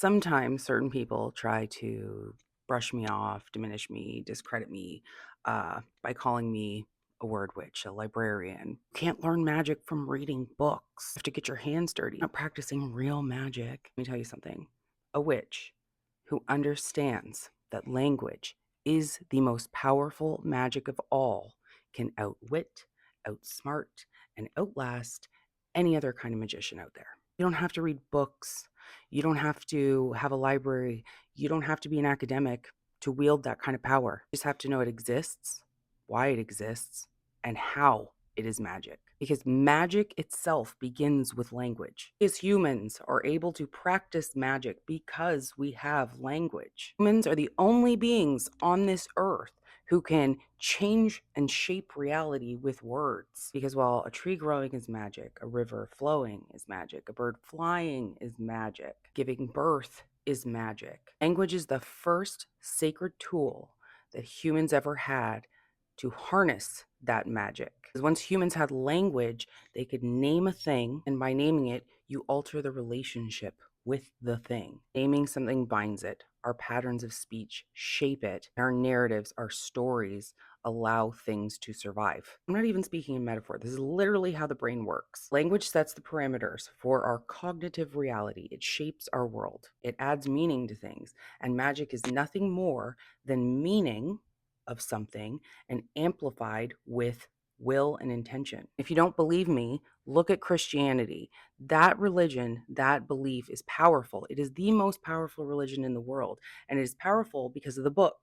Sometimes certain people try to brush me off, diminish me, discredit me by calling me a word witch, a librarian. You can't learn magic from reading books. You have to get your hands dirty, not practicing real magic. Let me tell you something. A witch who understands that language is the most powerful magic of all can outwit, outsmart, and outlast any other kind of magician out there. You don't have to read books. You don't have to have a library. You don't have to be an academic to wield that kind of power. You just have to know it exists, why it exists, and how it is magic. Because magic itself begins with language. As humans are able to practice magic because we have language. Humans are the only beings on this earth who can change and shape reality with words. Because while a tree growing is magic, a river flowing is magic, a bird flying is magic, giving birth is magic. Language is the first sacred tool that humans ever had to harness that magic. Because once humans had language, they could name a thing, and by naming it, you alter the relationship with the thing. Naming something binds it. Our patterns of speech shape it. Our narratives, our stories allow things to survive. I'm not even speaking in metaphor. This is literally how the brain works. Language sets the parameters for our cognitive reality. It shapes our world. It adds meaning to things. And magic is nothing more than meaning of something and amplified with will and intention. If you don't believe me, look at Christianity. That religion, that belief is powerful. It is the most powerful religion in the world. And it is powerful because of the book,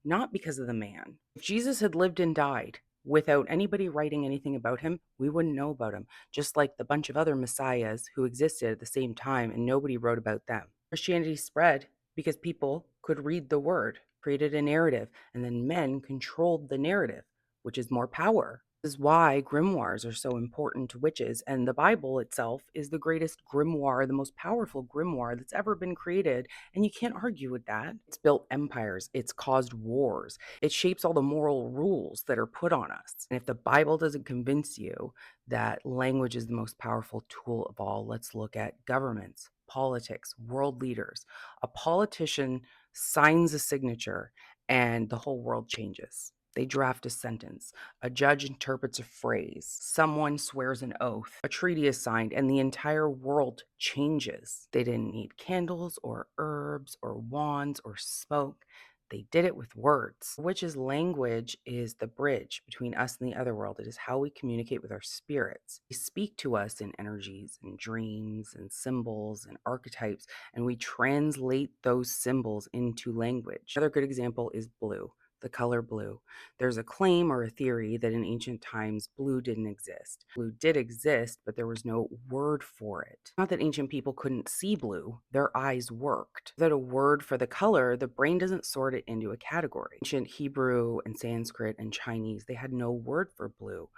not because of the man. If Jesus had lived and died without anybody writing anything about him, we wouldn't know about him. Just like the bunch of other messiahs who existed at the same time and nobody wrote about them. Christianity spread because people could read the word, created a narrative, and then men controlled the narrative, which is more power. This is why grimoires are so important to witches, and the Bible itself is the greatest grimoire, the most powerful grimoire that's ever been created, and you can't argue with that. It's built empires, it's caused wars, it shapes all the moral rules that are put on us. And if the Bible doesn't convince you that language is the most powerful tool of all, let's look at governments, politics, world leaders. A politician signs a signature and the whole world changes. They draft a sentence. A judge interprets a phrase. Someone swears an oath. A treaty is signed, and the entire world changes. They didn't need candles or herbs or wands or smoke. They did it with words, which is language is the bridge between us and the other world. It is how we communicate with our spirits. They speak to us in energies and dreams and symbols and archetypes, and we translate those symbols into language. Another good example is blue, the color blue. There's a claim or a theory that in ancient times blue didn't exist. Blue did exist, but there was no word for it. Not that ancient people couldn't see blue, their eyes worked. Without a word for the color, the brain doesn't sort it into a category. Ancient Hebrew and Sanskrit and Chinese, they had no word for blue.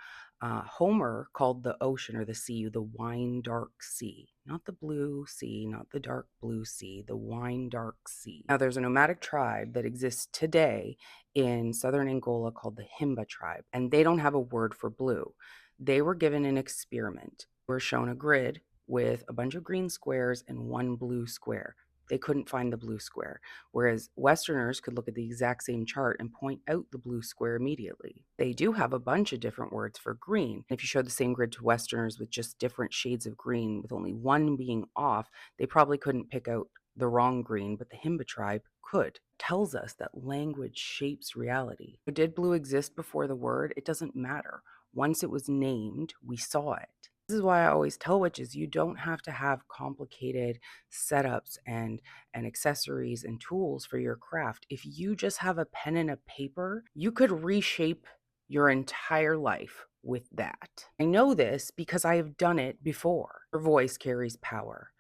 Homer called the ocean or the sea the wine dark sea, not the blue sea, not the dark blue sea, the wine dark sea. Now, there's a nomadic tribe that exists today in southern Angola called the Himba tribe, and they don't have a word for blue. They were given an experiment. They were shown a grid with a bunch of green squares and one blue square. They couldn't find the blue square, whereas Westerners could look at the exact same chart and point out the blue square immediately. They do have a bunch of different words for green. If you showed the same grid to Westerners with just different shades of green, with only one being off, they probably couldn't pick out the wrong green, but the Himba tribe could. Tells us that language shapes reality. Did blue exist before the word? It doesn't matter. Once it was named, we saw it. This is why I always tell witches you don't have to have complicated setups and accessories and tools for your craft. If you just have a pen and a paper, you could reshape your entire life with that. I know this because I have done it before. Your voice carries power.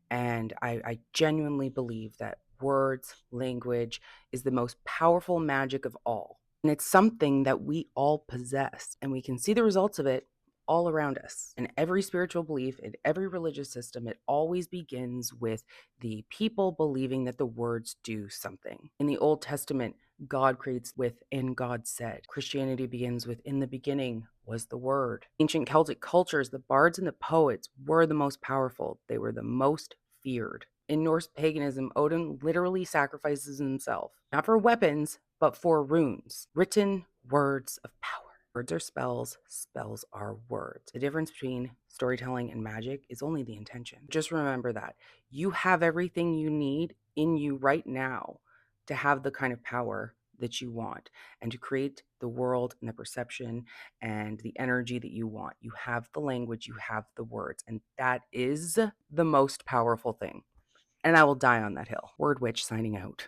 And I genuinely believe that words, language is the most powerful magic of all. And it's something that we all possess, and we can see the results of it all around us. In every spiritual belief, in every religious system, it always begins with the people believing that the words do something. In the Old Testament, God creates with "and God said." Christianity begins with "in the beginning was the word." Ancient Celtic cultures, the bards and the poets were the most powerful. They were the most feared. In Norse paganism, Odin literally sacrifices himself, not for weapons, but for runes, written words of power. Words are spells, spells are words. The difference between storytelling and magic is only the intention. Just remember that. You have everything you need in you right now to have the kind of power that you want and to create the world and the perception and the energy that you want. You have the language, you have the words, and that is the most powerful thing. And I will die on that hill. Word Witch signing out.